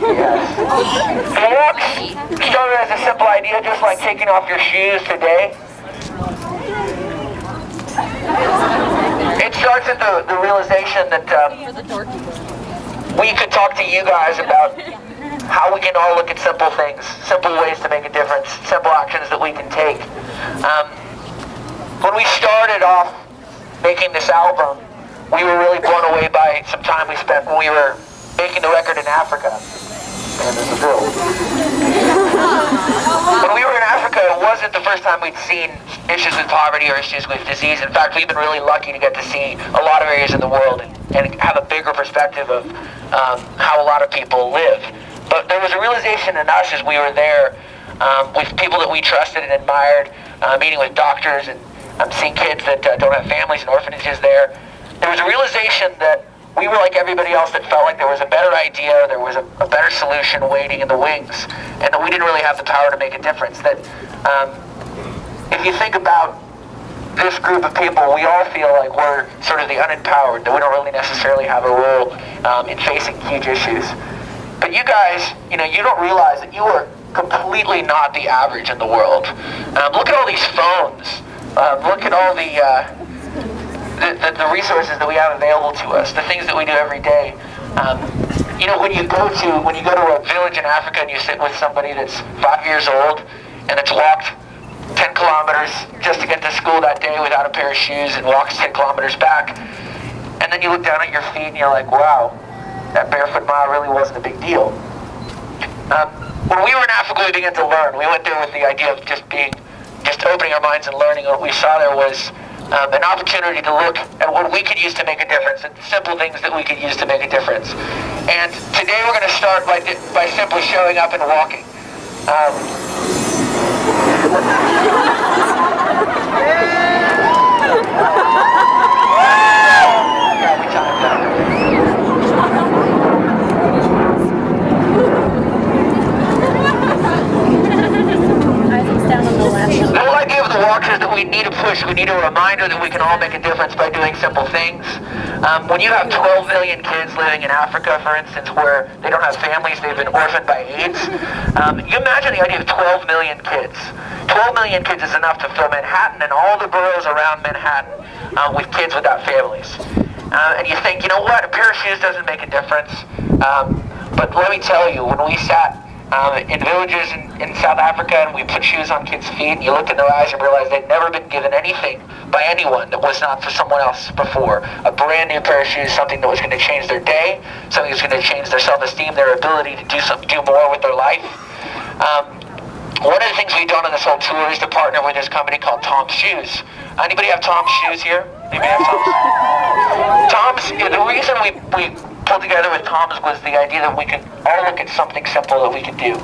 Yes. The walks started as a simple idea, just like taking off your shoes today. It starts at the realization that we could talk to you guys about how we can all look at simple things, simple ways to make a difference, simple actions that we can take. When we started off making this album, we were really blown away by some time we spent when we were making the record in Africa. Man, there's a bill. When we were in Africa, it wasn't the first time we'd seen issues with poverty or issues with disease. In fact, we've been really lucky to get to see a lot of areas in the world and have a bigger perspective of how a lot of people live. But there was a realization in us as we were there with people that we trusted and admired, meeting with doctors and seeing kids that don't have families and orphanages there. There was a realization that we were like everybody else that felt like there was a better idea, there was a better solution waiting in the wings, and that we didn't really have the power to make a difference. That if you think about this group of people, we all feel like we're sort of the unempowered, that we don't really necessarily have a role in facing huge issues. But you guys, you don't realize that you are completely not the average in the world. Look at all these phones. Look at all the resources that we have available to us, the things that we do every day. When you go to a village in Africa and you sit with somebody that's 5 years old and that's walked 10 kilometers just to get to school that day without a pair of shoes and walks 10 kilometers back, and then you look down at your feet and you're like, wow, that barefoot mile really wasn't a big deal. When we were in Africa, we began to learn. We went there with the idea of just opening our minds and learning. What we saw there was an opportunity to look at what we could use to make a difference, and simple things that we could use to make a difference. And today we're going to start by simply showing up and walking. Yeah, we timed that. The whole idea of the walk is that we need a push. We need a reminder that we can all make a difference by doing simple things. When you have 12 million kids living in Africa, for instance, where they don't have families, they've been orphaned by AIDS, you imagine the idea of 12 million kids. 12 million kids is enough to fill Manhattan and all the boroughs around Manhattan with kids without families. And you think, you know what, a pair of shoes doesn't make a difference. But let me tell you, when we sat in villages in South Africa and we put shoes on kids' feet and you looked in their eyes and realized they'd never been given anything by anyone that was not for someone else before. A brand new pair of shoes, something that was going to change their day, something that's going to change their self-esteem, their ability to do more with their life. One of the things we've done on this whole tour is to partner with this company called Tom's Shoes. Anybody have Tom's Shoes here? Anybody have Tom's? The reason we pulled together with Tom's was the idea that we could all look at something simple that we could do.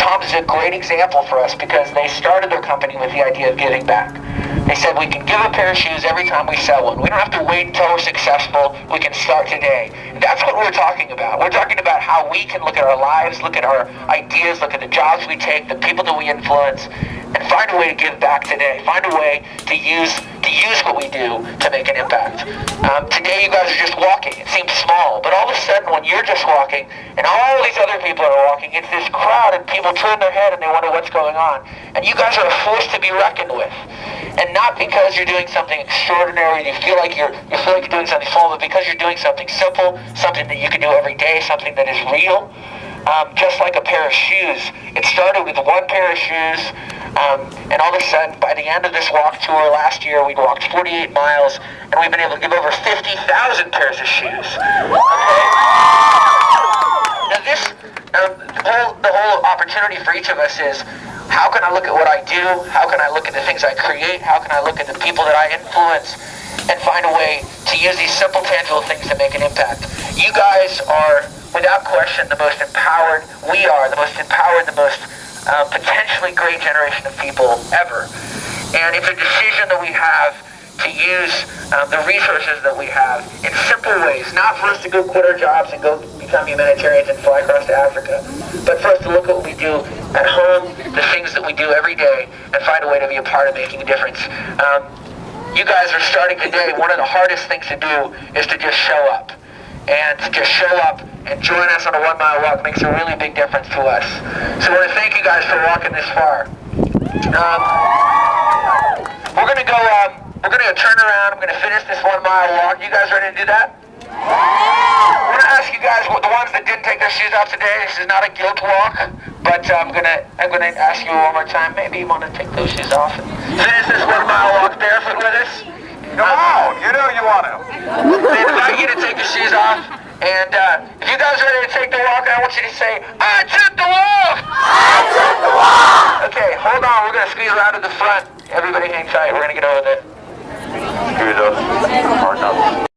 Tom's is a great example for us because they started their company with the idea of giving back. They said we can give a pair of shoes every time we sell one. We don't have to wait until we're successful. We can start today. And that's what we're talking about. We're talking about how we can look at our lives, look at our ideas, look at the jobs we take, the people that we influence, and find a way to give back today. Find a way to use what we do to make an impact. Today you guys are just walking. It seems small, but all of a sudden when you're just walking and all these other people are walking, it's this crowd and people turn their head and they wonder what's going on. And you guys are a force to be reckoned with. And not because you're doing something extraordinary, you feel like you're doing something small, but because you're doing something simple, something that you can do every day, something that is real. Just like a pair of shoes. It started with one pair of shoes, and all of a sudden, by the end of this walk tour last year, we'd walked 48 miles, and we've been able to give over 50,000 pairs of shoes. Okay? Now the whole opportunity for each of us is, how can I look at what I do? How can I look at the things I create? How can I look at the people that I influence? And find a way to use these simple, tangible things to make an impact. You guys are, without question, the most empowered. We are the most empowered, the most potentially great generation of people ever. And it's a decision that we have to use the resources that we have in simple ways, not for us to go quit our jobs and go become humanitarians and fly across to Africa, but for us to look at what we do at home, the things that we do every day, and find a way to be a part of making a difference. You guys are starting today. One of the hardest things to do is to just show up. And to just show up and join us on a 1 mile walk. It makes a really big difference to us. So I want to thank you guys for walking this far. We're gonna go turn around. I'm gonna finish this 1 mile walk. You guys ready to do that? I'm gonna ask you guys, the ones that didn't take their shoes off today, this is not a guilt walk, but I'm gonna ask you one more time. Maybe you want to take those shoes off and finish this 1 mile walk barefoot with us. Come on, you know you want to. They invite you to take your shoes off, and if you guys are ready to take the walk, I want you to say, I took the walk! I took the walk! Okay, hold on, we're gonna squeeze around to the front. Everybody hang tight, we're gonna get over there. Squeeze up. Hard enough.